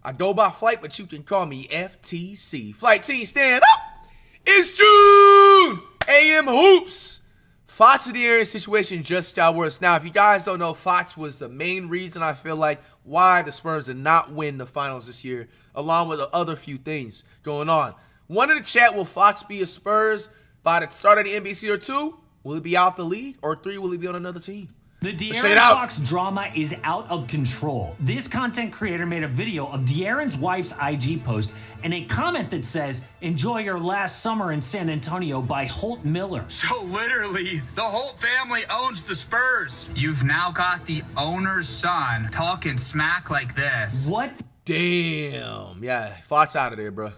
I go by Flight, but you can call me FTC. Flight team, stand up. It's June. AM Hoops. Fox and De'Aaron situation just got worse. Now, if you guys don't know, Fox was the main reason I feel like why the Spurs did not win the finals this year, along with the other few things going on. One in the chat, will Fox be a Spurs by the start of the NBA season, or 2? Will he be out the league? Or 3, will he be on another team? The De'Aaron Fox drama is out of control. This content creator made a video of De'Aaron's wife's IG post and a comment that says, "Enjoy your last summer in San Antonio" by Holt Miller. So literally, the whole family owns the Spurs. You've now got the owner's son talking smack like this. What? Damn. Yeah, Fox out of there, bro.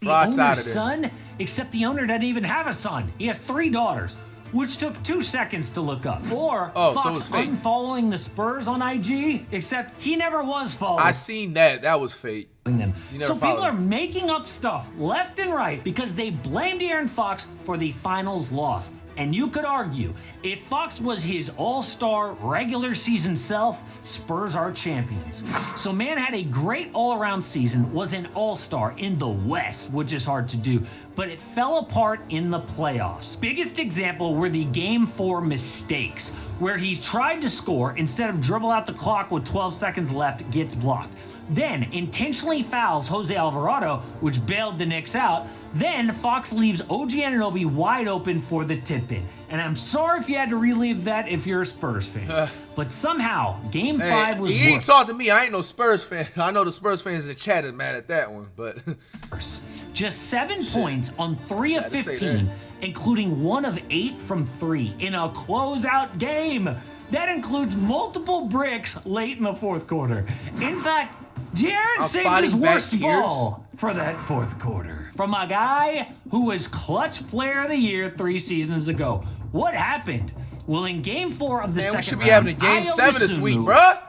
The Fox out owner's of there. son? Except the owner doesn't even have a son. He has 3 daughters, which took 2 seconds to look up. Or Fox unfollowing the Spurs on IG, except he never was following. I seen that. That was fake. Them. So people are him. making up stuff left and right because they blamed De'Aaron Fox for the finals loss. And you could argue, if Fox was his all-star regular season self, Spurs are champions. So man had a great all-around season, was an all-star in the West, which is hard to do, but it fell apart in the playoffs. Biggest example were the Game 4 mistakes, where he's tried to score, instead of dribble out the clock with 12 seconds left, gets blocked. Then intentionally fouls Jose Alvarado, which bailed the Knicks out. Then Fox leaves OG Anunoby wide open for the tip-in. And I'm sorry if you had to relive that if you're a Spurs fan. But somehow, Game 5 was He ain't talking to me. I ain't no Spurs fan. I know the Spurs fans in the chat is mad at that one, but... Just 7 points on 3 of 15, including 1 of 8 from 3 in a closeout game. That includes multiple bricks late in the fourth quarter. In fact, De'Aaron saved his worst ball for that fourth quarter from a guy who was clutch player of the year 3 seasons ago. What happened? Well, in Game 4 of the second round, we should be having a Game 7 this week, bruh.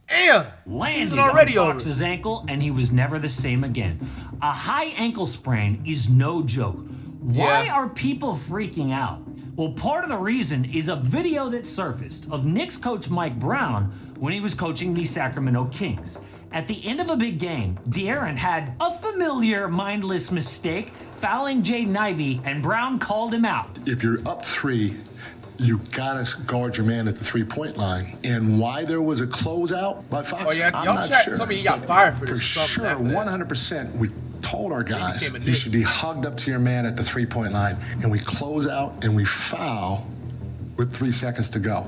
Damn, season already on Fox's ankle, and he was never the same again. A high ankle sprain is no joke. Why are people freaking out? Well, part of the reason is a video that surfaced of Knicks coach Mike Brown when he was coaching the Sacramento Kings. At the end of a big game, De'Aaron had a familiar mindless mistake, fouling Jaden Ivey, and Brown called him out. If you're up 3, you gotta guard your man at the 3-point line. And why there was a closeout by Fox, I'm not sure. Some of you got fired for this. For sure, 100%. We told our guys you should be hugged up to your man at the 3-point line, and we close out and we foul with 3 seconds to go.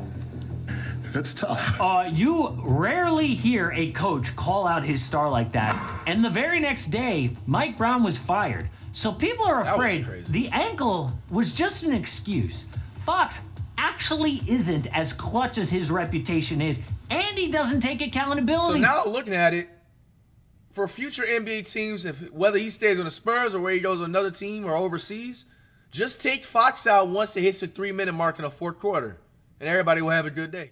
That's tough. You rarely hear a coach call out his star like that. And the very next day, Mike Brown was fired. So people are afraid the ankle was just an excuse. Fox actually isn't as clutch as his reputation is, and he doesn't take accountability. So now looking at it, for future NBA teams, whether he stays on the Spurs or where he goes on another team or overseas, just take Fox out once it hits the 3-minute mark in the fourth quarter, and everybody will have a good day.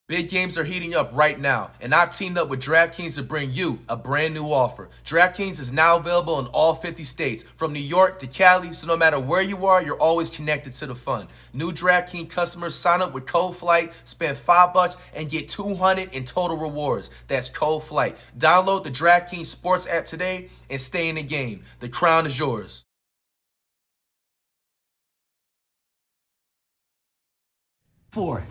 Big games are heating up right now, and I've teamed up with DraftKings to bring you a brand new offer. DraftKings is now available in all 50 states, from New York to Cali, so no matter where you are, you're always connected to the fun. New DraftKings customers sign up with code FLIGHT, spend $5 and get $200 in total rewards. That's code FLIGHT. Download the DraftKings Sports app today and stay in the game. The crown is yours.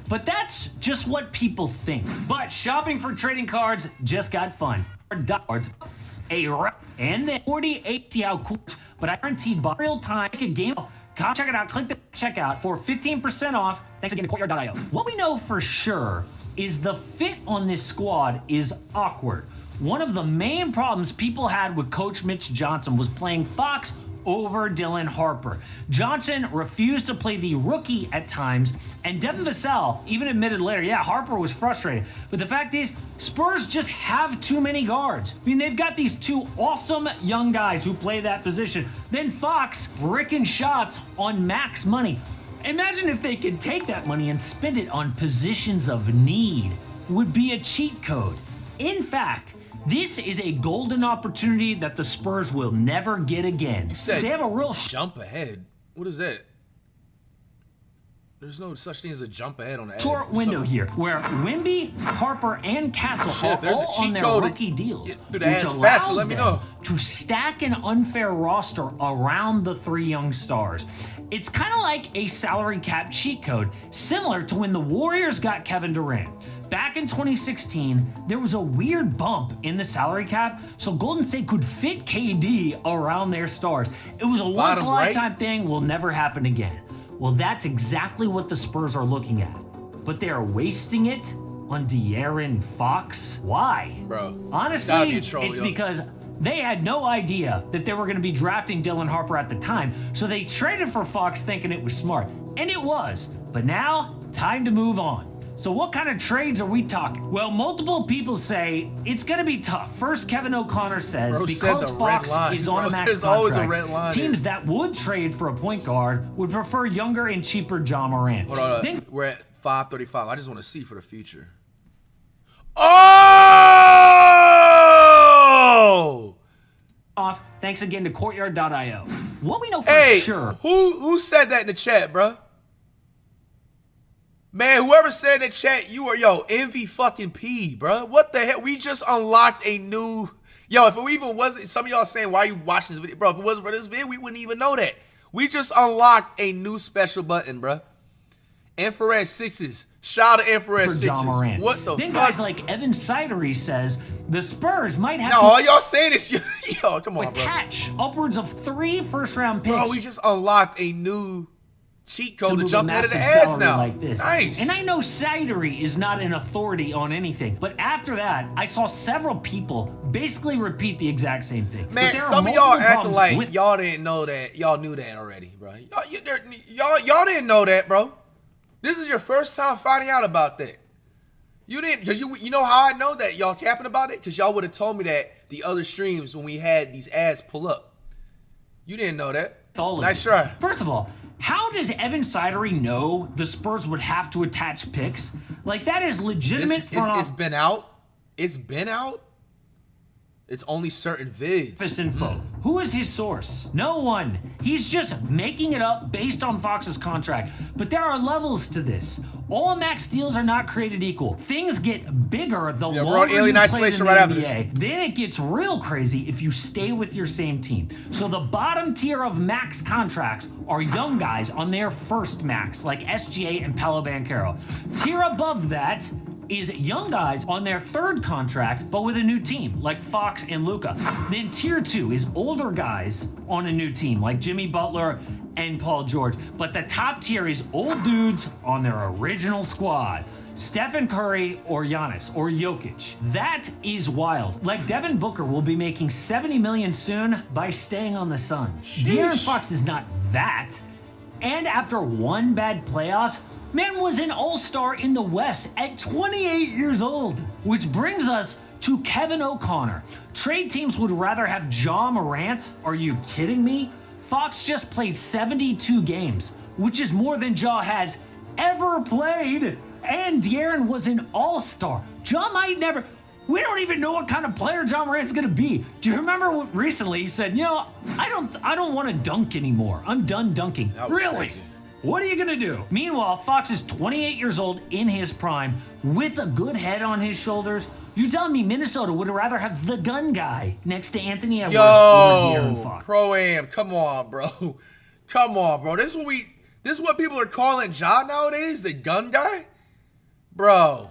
But that's just what people think. But shopping for trading cards just got fun. Cards, and then 48. See how cool. But I guaranteed buy real time. Make a game. Come check it out. Click the checkout for 15% off. Thanks again to Courtyard.io. What we know for sure is the fit on this squad is awkward. One of the main problems people had with Coach Mitch Johnson was playing Fox over Dylan Harper. Johnson refused to play the rookie at times, and Devin Vassell even admitted later, yeah, Harper was frustrated. But the fact is, Spurs just have too many guards. I mean, they've got these 2 awesome young guys who play that position. Then Fox bricking shots on max money. Imagine if they could take that money and spend it on positions of need. It would be a cheat code. In fact, this is a golden opportunity that the Spurs will never get again. You said they have a real jump ahead. What is that? There's no such thing as a jump ahead on the ad. Short window here where Wimby, Harper, and Castle are there's a all cheat on their code rookie deals, through the which ads allows faster, let me them know. to stack an unfair roster around the 3 young stars. It's kind of like a salary cap cheat code, similar to when the Warriors got Kevin Durant. Back in 2016, there was a weird bump in the salary cap, so Golden State could fit KD around their stars. It was a once-in-a-lifetime thing, will never happen again. Well, that's exactly what the Spurs are looking at. But they are wasting it on De'Aaron Fox. Why? Bro, honestly, it's because they had no idea that they were going to be drafting Dylan Harper at the time, so they traded for Fox thinking it was smart. And it was. But now, time to move on. So what kind of trades are we talking? Well, multiple people say it's going to be tough. First, Kevin O'Connor says because Fox is on a max contract, teams that would trade for a point guard would prefer younger and cheaper Ja Morant. Hold on, we're at 5:35. I just want to see for the future. Oh! Thanks again to Courtyard.io. What we know for sure. Who said that in the chat, bro? Man, whoever said in the chat, you are, envy fucking P, bro. What the hell? We just unlocked a new... Yo, if it even wasn't... Some of y'all saying, why are you watching this video? Bro, if it wasn't for this video, we wouldn't even know that. We just unlocked a new special button, bro. Infrared 6s. Shout out to Infrared 6s. What the fuck? Then guys like Evan Sidery says the Spurs might have to... all y'all saying this... Yo, come on, bro. Attach upwards of 3 first-round picks. Bro, we just unlocked a new... cheat code to jump ahead of the ads now. Like this. Nice. And I know Sidery is not an authority on anything, but after that, I saw several people basically repeat the exact same thing. Man, some of y'all acting like y'all didn't know that. Y'all knew that already, bro. Y'all didn't know that, bro. This is your first time finding out about that. You didn't, because you know how I know that y'all capping about it? Because y'all would have told me that the other streams when we had these ads pull up. You didn't know that. Nice try. First of all, how does Evan Sidery know the Spurs would have to attach picks? Like, that is legitimate. It's been out. It's been out. It's only certain vids. Info. Who is his source? No one. He's just making it up based on Fox's contract. But there are levels to this. All max deals are not created equal. Things get bigger the longer you play in the NBA. Then it gets real crazy if you stay with your same team. So the bottom tier of max contracts are young guys on their first max, like SGA and Paolo Banchero. Tier above that is young guys on their third contract, but with a new team, like Fox and Luka. Then tier 2 is older guys on a new team, like Jimmy Butler and Paul George. But the top tier is old dudes on their original squad. Stephen Curry or Giannis or Jokic. That is wild. Like Devin Booker will be making $70 million soon by staying on the Suns. De'Aaron Fox is not that. And after one bad playoffs, man was an all-star in the West at 28 years old. Which brings us to Kevin O'Connor. Trade teams would rather have Ja Morant. Are you kidding me? Fox just played 72 games, which is more than Ja has ever played. And De'Aaron was an all-star. Ja might never... We don't even know what kind of player Ja Morant's gonna be. Do you remember what recently he said, I don't want to dunk anymore. I'm done dunking. That was really? Crazy. What are you gonna do? Meanwhile, Fox is 28 years old in his prime with a good head on his shoulders. You're telling me Minnesota would rather have the gun guy next to Anthony Edwards over De'Aaron Fox? Pro-Am, come on, bro. Come on, bro. This is what people are calling Ja nowadays, the gun guy? Bro.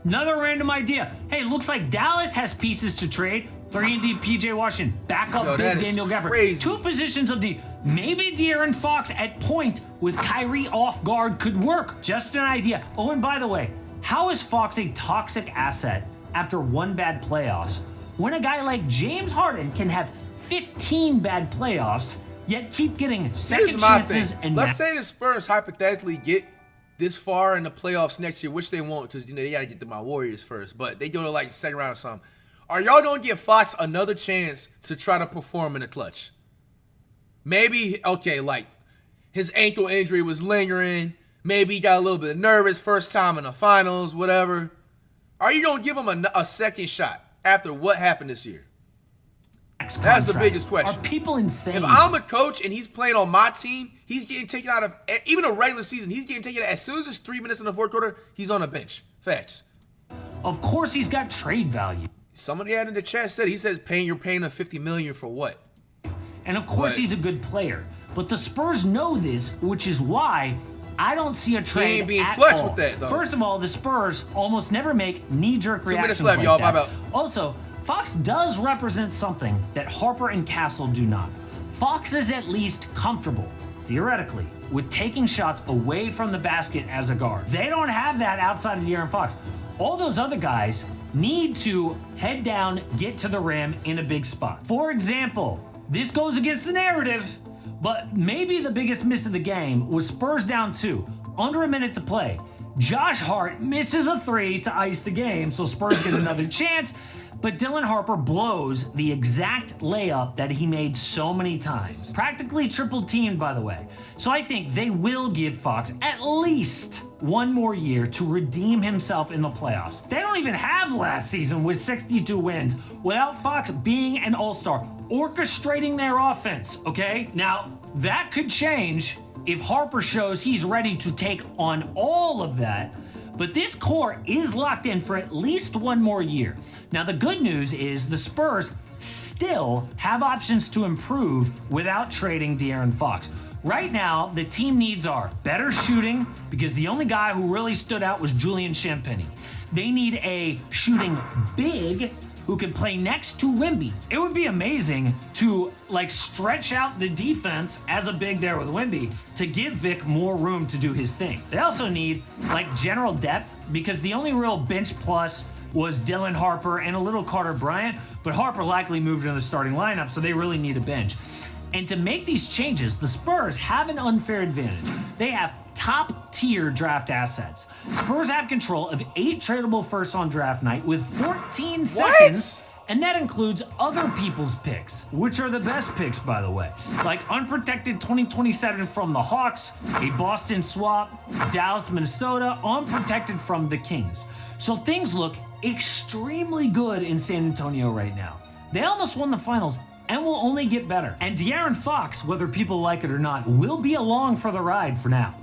Another random idea. Hey, looks like Dallas has pieces to trade. 3-and-D PJ Washington, backup big Daniel Gafford. 2 positions of D. Maybe De'Aaron Fox at point with Kyrie off guard could work. Just an idea. Oh, and by the way, how is Fox a toxic asset after one bad playoffs when a guy like James Harden can have 15 bad playoffs yet keep getting second chances? And let's say the Spurs hypothetically get this far in the playoffs next year, which they won't because they got to get to my Warriors first, but they go to like the second round or something. Are y'all going to give Fox another chance to try to perform in the clutch? Maybe, okay, like his ankle injury was lingering. Maybe he got a little bit nervous first time in the finals, whatever. Are you going to give him a second shot after what happened this year? That's the biggest question. Are people insane? If I'm a coach and he's playing on my team, He's getting taken out of even a regular season. He's getting taken out as soon as it's 3 minutes in the fourth quarter. He's on the bench. Facts. Of course, he's got trade value. Somebody had in the chat said he says you're paying him $50 million for what? And of course, he's a good player. But the Spurs know this, which is why I don't see a trade he ain't being at clutch all. with that, though. First of all, the Spurs almost never make knee-jerk 2 reactions minutes left, like y'all. that. Bye bye. Also, Fox does represent something that Harper and Castle do not. Fox is at least comfortable, theoretically, with taking shots away from the basket as a guard. They don't have that outside of De'Aaron Fox. All those other guys need to head down, get to the rim in a big spot. For example, this goes against the narrative, but maybe the biggest miss of the game was Spurs down 2, under a minute to play. Josh Hart misses a 3 to ice the game, so Spurs get another chance, but Dylan Harper blows the exact layup that he made so many times. Practically triple teamed, by the way. So I think they will give Fox at least one more year to redeem himself in the playoffs. They don't even have last season with 62 wins without Fox being an all-star, orchestrating their offense, okay? Now, that could change if Harper shows he's ready to take on all of that. But this core is locked in for at least one more year. Now, the good news is the Spurs still have options to improve without trading De'Aaron Fox. Right now, the team needs are better shooting, because the only guy who really stood out was Julian Champagnie. They need a shooting big who can play next to Wemby. It would be amazing to stretch out the defense as a big there with Wemby to give Vic more room to do his thing. They also need general depth, because the only real bench plus was Dylan Harper and a little Carter Bryant, but Harper likely moved into the starting lineup, so they really need a bench. And to make these changes, the Spurs have an unfair advantage. They have top-tier draft assets. Spurs have control of 8 tradable firsts on draft night with 14 seconds, and that includes other people's picks, which are the best picks, by the way. Like unprotected 2027 from the Hawks, a Boston swap, Dallas, Minnesota, unprotected from the Kings. So things look extremely good in San Antonio right now. They almost won the finals and will only get better. And De'Aaron Fox, whether people like it or not, will be along for the ride for now.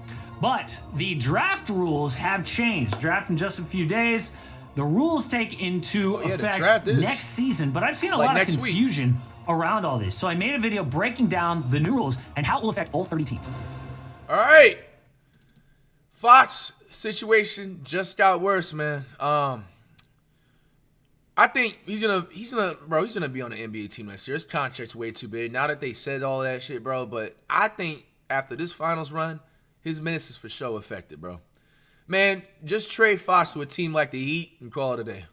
But the draft rules have changed. Draft in just a few days. The rules take into effect next season, but I've seen a lot of confusion around all this. So I made a video breaking down the new rules and how it will affect all 30 teams. All right. Fox situation just got worse, man. I think he's gonna be on the NBA team next year. His contract's way too big. Now that they said all that shit, bro. But I think after this finals run, his minutes is for sure affected, bro. Man, just trade Fox to a team like the Heat and call it a day.